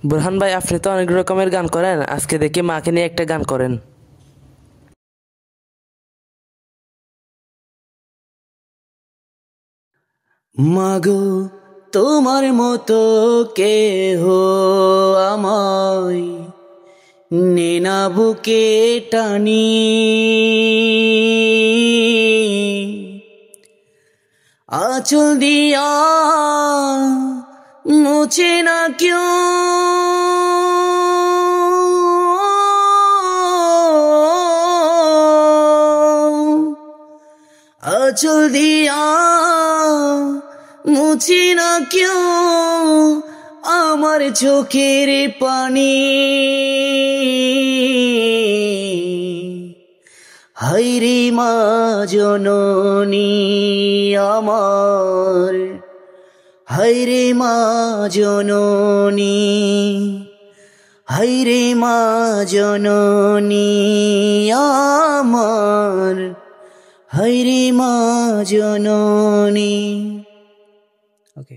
বুরহান ভাই, আপনি তো অনেক রকমের গান করেন, আজকে দেখি মাকে নিয়ে একটা গান করেন। মাগো তোমার মতো কেহ আমায় নেনা বুকে টানি, আঁচল দিয়া মুছে না কেউ, আঁচল দিয়া মুছে না কেউ আমার চোখের পানি। হায়রে মা জননী আমার, হায়রে মা জননী, হায়রে মা জননী আমার, হায়রে মা জননী। ওকে।